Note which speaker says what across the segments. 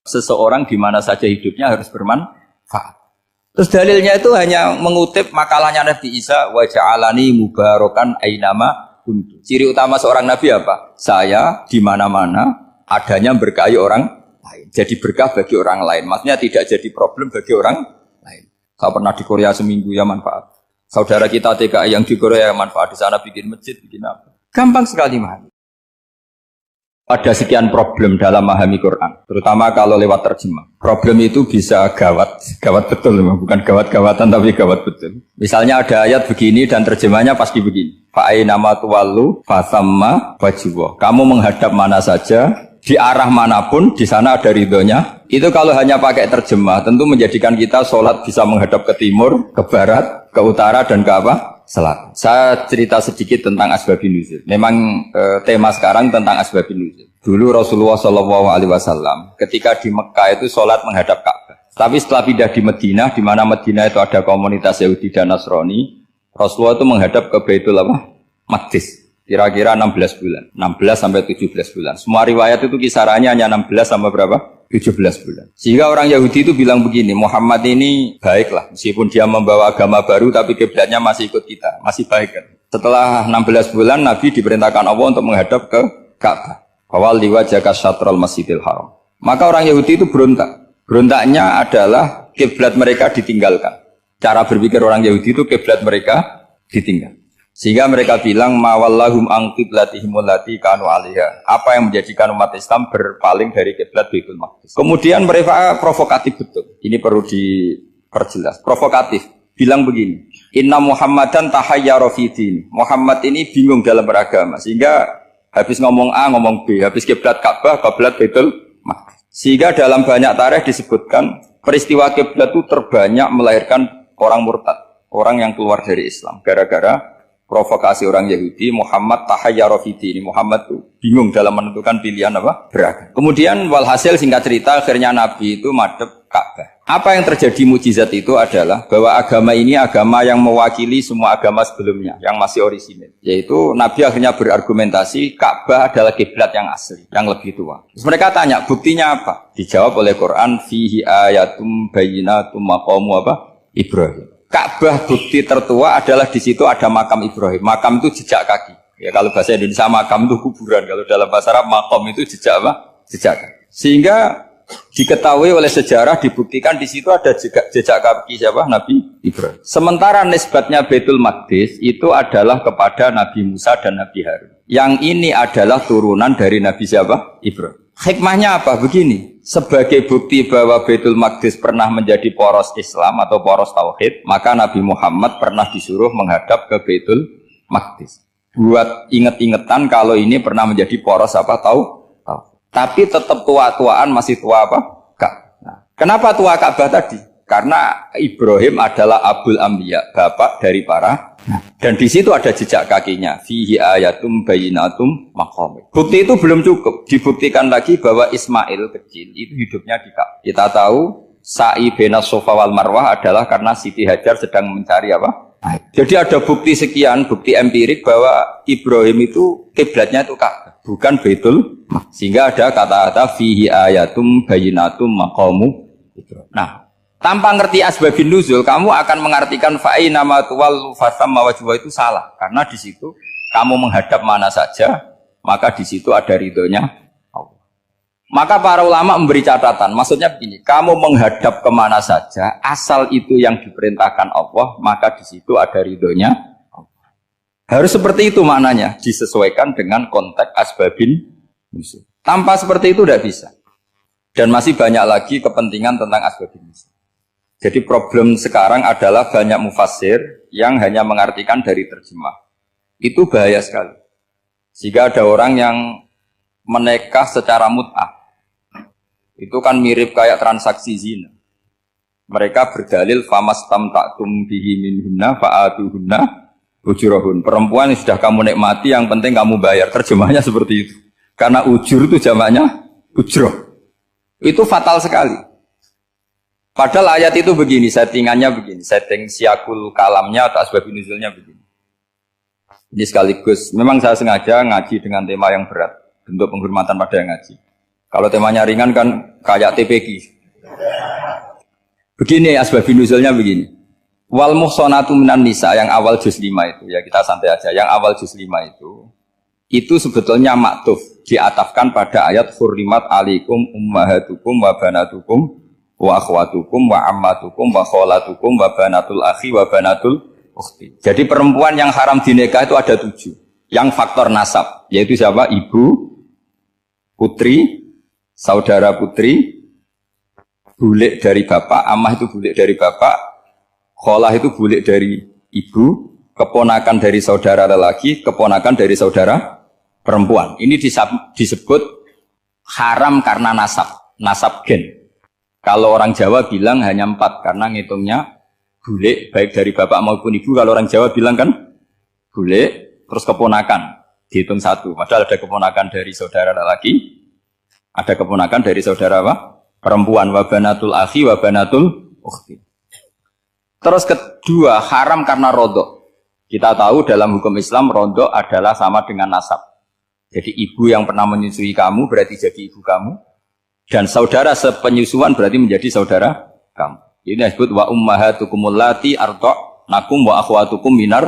Speaker 1: seseorang di mana saja hidupnya harus bermanfaat. Terus dalilnya itu hanya mengutip makalahnya Nabi Isa, wa ja'alani mubarakan ainama kuntu. Ciri utama seorang nabi apa? Saya di mana-mana adanya berkahi orang lain. Jadi berkah bagi orang lain. Maksudnya tidak jadi problem bagi orang lain. Saya pernah di Korea seminggu ya manfaat. Saudara kita TKI yang di Korea manfaat, di sana bikin masjid, bikin apa. Gampang sekali memahami. Ada sekian problem dalam memahami Quran, terutama kalau lewat terjemah. Problem itu bisa gawat betul, bukan gawat-gawatan tapi gawat betul. Misalnya ada ayat begini dan terjemahnya pasti begini. Fa'ainama tuwallu fasamma wajhuwah. Kamu menghadap mana saja, di arah manapun, di sana ada ridhonya. Itu kalau hanya pakai terjemah, tentu menjadikan kita sholat bisa menghadap ke timur, ke barat, ke utara, dan ke apa? Selatan. Saya cerita sedikit tentang asbabun nuzul. Memang tema sekarang tentang asbabun nuzul. Dulu Rasulullah SAW ketika di Mekah itu sholat menghadap Ka'bah. Tapi setelah pindah di Madinah, di mana Madinah itu ada komunitas Yahudi dan Nasrani, Rasulullah itu menghadap ke Baitul Maqdis. Kira-kira 16 bulan, 16 sampai 17 bulan. Semua riwayat itu kisarannya hanya 16 sampai berapa? 17 bulan. Sehingga orang Yahudi itu bilang begini, Muhammad ini baiklah, meskipun dia membawa agama baru, tapi kiblatnya masih ikut kita, masih baik kan. Setelah 16 bulan, Nabi diperintahkan Allah untuk menghadap ke Ka'bah. Fawal liwajhaka syatrul masjidil haram. Maka orang Yahudi itu berontak. Berontaknya adalah kiblat mereka ditinggalkan. Cara berpikir orang Yahudi itu kiblat mereka ditinggal. Sehingga mereka bilang mawallahum an qiblatihim allati kanu 'alaiha. Apa yang menjadikan umat Islam berpaling dari kiblat Baitul Maqdis. Kemudian mereka provokatif betul. Ini perlu diperjelas. Provokatif. Bilang begini, "Inna Muhammadan tahayyara fi din." Muhammad ini bingung dalam beragama sehingga habis ngomong A ngomong B, habis kiblat Ka'bah, kiblat Baitul Maqdis. Sehingga dalam banyak tarikh disebutkan peristiwa kiblat itu terbanyak melahirkan orang murtad, orang yang keluar dari Islam gara-gara provokasi orang Yahudi. Muhammad tahayyara fi din. Muhammad itu bingung dalam menentukan pilihan apa? Beragama. Kemudian walhasil singkat cerita akhirnya Nabi itu madhep Ka'bah. Apa yang terjadi mukjizat itu adalah bahwa agama ini agama yang mewakili semua agama sebelumnya yang masih orisinil. Yaitu Nabi akhirnya berargumentasi Ka'bah adalah kiblat yang asli, yang lebih tua. Terus mereka tanya, buktinya apa? Dijawab oleh Quran, fihi ayatum bayyinatum maqamu apa? Ibrahim. Ka'bah bukti tertua adalah di situ ada makam Ibrahim. Makam itu jejak kaki. Ya kalau bahasa Indonesia makam itu kuburan. Kalau dalam bahasa Arab makam itu jejak apa? Jejak kaki. Sehingga diketahui oleh sejarah dibuktikan di situ ada jejak kaki siapa? Nabi Ibrahim. Sementara nisbatnya Baitul Maqdis itu adalah kepada Nabi Musa dan Nabi Harun. Yang ini adalah turunan dari Nabi siapa? Ibrahim. Hikmahnya apa? Begini, sebagai bukti bahwa Baitul Maqdis pernah menjadi poros Islam atau poros Tauhid, maka Nabi Muhammad pernah disuruh menghadap ke Baitul Maqdis. Buat inget-ingetan kalau ini pernah menjadi poros apa? Tahu? Tapi tetap tua-tuaan masih tua apa? Nah, kenapa tua Ka'bah tadi? Karena Ibrahim adalah Abul Anbiya, bapak dari para. Dan di situ ada jejak kakinya. Fihi ayatum bayyinatum maqam. Bukti itu belum cukup. Dibuktikan lagi bahwa Ismail kecil itu hidupnya di Ka'bah. Kita tahu sa'i baina Safa wal Marwah adalah karena Siti Hajar sedang mencari apa? Jadi ada bukti sekian, bukti empirik bahwa Ibrahim itu kiblatnya itu Ka'bah, bukan Baitul. Sehingga ada kata-kata fihi ayatum bayyinatum maqamu. Nah, tanpa ngerti asbabun nuzul, kamu akan mengartikan fa'ina ma tuwallu fasamma wajhuhu itu salah. Karena di situ kamu menghadap mana saja, maka di situ ada ridhonya Allah. Maka para ulama memberi catatan, maksudnya begini, kamu menghadap kemana saja, asal itu yang diperintahkan Allah, maka di situ ada ridhonya Allah. Harus seperti itu maknanya, disesuaikan dengan konteks asbabun nuzul. Tanpa seperti itu tidak bisa. Dan masih banyak lagi kepentingan tentang asbabun nuzul. Jadi problem sekarang adalah banyak mufassir yang hanya mengartikan dari terjemah. Itu bahaya sekali. Jika ada orang yang menikah secara mut'ah, itu kan mirip kayak transaksi zina. Mereka berdalil famastamta'tum bihi minhunna fa'atuhunna ujurahun. Perempuan yang sudah kamu nikmati, yang penting kamu bayar. Terjemahnya seperti itu. Karena ujur itu jamaknya ujroh. Itu fatal sekali. Padahal ayat itu begini, settingannya begini, setting siakul kalamnya atau asbabun nuzulnya begini. Ini sekaligus, memang saya sengaja ngaji dengan tema yang berat, bentuk penghormatan pada yang ngaji. Kalau temanya ringan kan kayak TPQ. Begini asbabun nuzulnya begini. Wal muhsanatu minan nisa yang awal juz 5 itu ya kita santai aja. Yang awal juz 5 itu sebetulnya maktuf diatafkan pada ayat hurrimat alaikum ummahatukum wa banatukum wa akhwatukum wa ammatukum wa kholatukum wa banatul akhi wa banatul ukhti. Jadi perempuan yang haram dinikah itu ada 7. Yang faktor nasab yaitu siapa? Ibu, putri, saudara putri, bulik dari bapak, amah itu bulik dari bapak, kholah itu bulik dari ibu, keponakan dari saudara lelaki, keponakan dari saudara perempuan. Ini disebut haram karena nasab gen. Kalau orang Jawa bilang hanya 4 karena ngitungnya bulik baik dari bapak maupun ibu. Kalau orang Jawa bilang kan bulik terus keponakan dihitung 1. Padahal ada keponakan dari saudara lelaki, ada keponakan dari saudara apa? Perempuan. Wa banatul akhi wa banatul ukhti. Terus kedua haram karena rodok. Kita tahu dalam hukum Islam rodok adalah sama dengan nasab. Jadi ibu yang pernah menyusui kamu berarti jadi ibu kamu. Dan saudara sepenyusuan berarti menjadi saudara kamu. Ini disebut wa ummahatukumul lati arda'nakum wa akhwatukum minar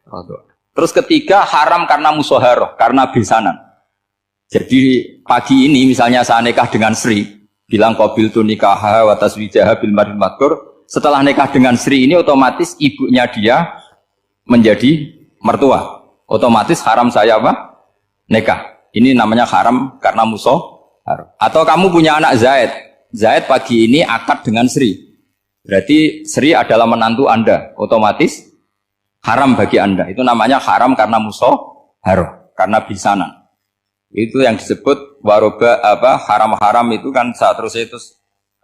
Speaker 1: rodok. Terus ketiga haram karena musoharoh, karena besanan. Jadi pagi ini misalnya saya nikah dengan Sri, bilang qabiltu nikaha wa taswijaha bil marhum madkur. Setelah nikah dengan Sri ini otomatis ibunya dia menjadi mertua. Otomatis haram saya apa? Nikah. Ini namanya haram karena musoharoh. Atau kamu punya anak Zaid. Zaid pagi ini akad dengan Sri. Berarti Sri adalah menantu Anda. Otomatis haram bagi Anda. Itu namanya haram karena musoharoh, karena bisanan. Itu yang disebut waroba apa haram-haram itu kan seterusnya itu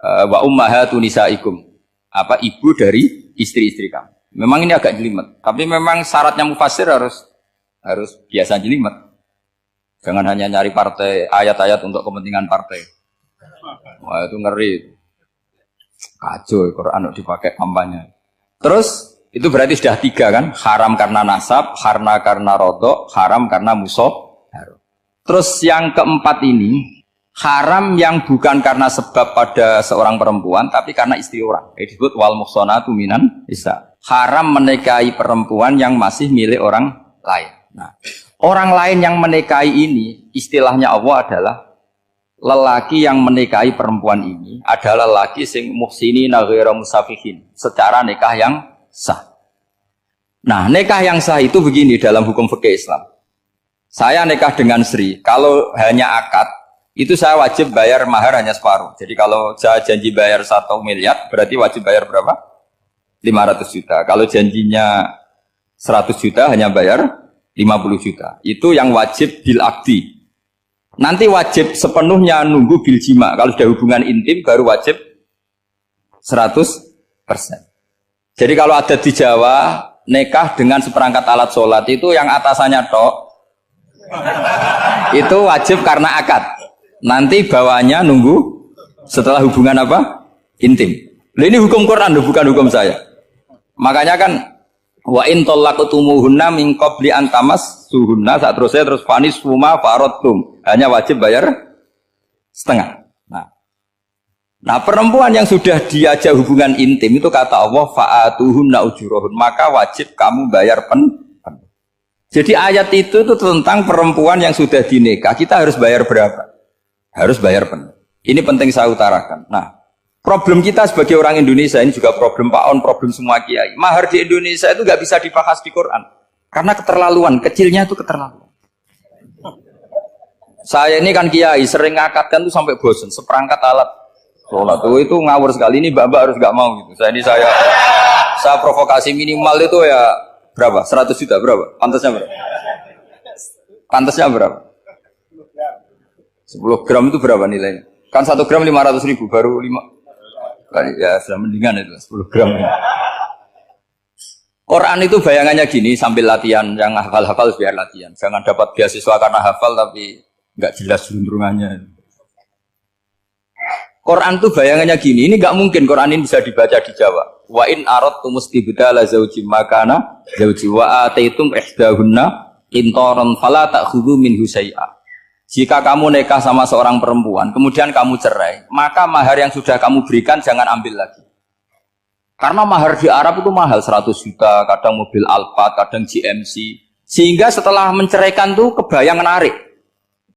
Speaker 1: wa ummahatu nisaikum. Apa ibu dari istri-istri kamu. Memang ini agak jelimet, tapi memang syaratnya mufassir harus biasa jelimet. Jangan hanya nyari partai ayat-ayat untuk kepentingan partai. Wah, itu ngeri. Kacau Quran dipakai kampanye. Terus itu berarti sudah 3 kan? Haram karena nasab, karena rodok, haram karena musoharoh. Terus yang keempat ini, haram yang bukan karena sebab pada seorang perempuan, tapi karena istri orang. Ini disebut wal muhsanatu minan nisa. Haram menikahi perempuan yang masih milik orang lain. Nah, orang lain yang menikahi ini, istilahnya Allah adalah lelaki yang menikahi perempuan ini adalah lelaki sing muhsinina ghairu musafihin, secara nikah yang sah. Nah, nikah yang sah itu begini dalam hukum fikih Islam. Saya nikah dengan Sri, kalau hanya akad, itu saya wajib bayar mahar hanya separuh. Jadi kalau saya janji bayar 1 miliar, berarti wajib bayar berapa? 500 juta. Kalau janjinya 100 juta, hanya bayar 50 juta. Itu yang wajib bil akdi. Nanti wajib sepenuhnya nunggu bil jima. Kalau sudah hubungan intim, baru wajib 100%. Jadi kalau ada di Jawa, nikah dengan seperangkat alat sholat itu yang atasannya tok, itu wajib karena akad. Nanti bawahnya nunggu setelah hubungan apa? Intim. Ini hukum Quran, bukan hukum saya. Makanya kan wa in talaqtumuhunna min qabli an tamassuhunna, saat terus fanis fuma faradtum. Hanya wajib bayar setengah. Nah, perempuan yang sudah diajak hubungan intim itu kata Allah fa'atuhunna ujurahun, maka wajib kamu bayar penuh. Jadi ayat itu tentang perempuan yang sudah dinikah, kita harus bayar berapa? Harus bayar penuh. Ini penting saya utarakan. Nah, problem kita sebagai orang Indonesia, ini juga problem Pak On, problem semua kiai. Mahar di Indonesia itu nggak bisa dibahas di Quran. Karena keterlaluan, kecilnya itu keterlaluan. Saya ini kan kiai, sering ngakatkan tuh sampai bosan, seperangkat alat sholat itu ngawur sekali. Ini mbak harus nggak mau gitu. Saya provokasi minimal itu ya berapa? 100 juta berapa? Pantasnya berapa? Pantasnya berapa? 10 gram itu berapa nilainya? Kan 1 gram 500.000 baru 5. Ya sudah mendingan itu 10 gram. Quran itu bayangannya gini sambil latihan, yang hafal-hafal biar latihan. Jangan dapat beasiswa karena hafal tapi nggak jelas juntrungannya. Quran tuh bayangannya gini, ini nggak mungkin Quran ini bisa dibaca di Jawa. Wa in aradtum istibdala zaujin makana zauji wa ataitum ihdahunna qintaran fala ta'khudhu minhu syai'a. Jika kamu nikah sama seorang perempuan, kemudian kamu cerai, maka mahar yang sudah kamu berikan jangan ambil lagi. Karena mahar di Arab itu mahal, 100 juta, kadang mobil Alphard, kadang GMC. Sehingga setelah menceraikan tuh kebayang menarik.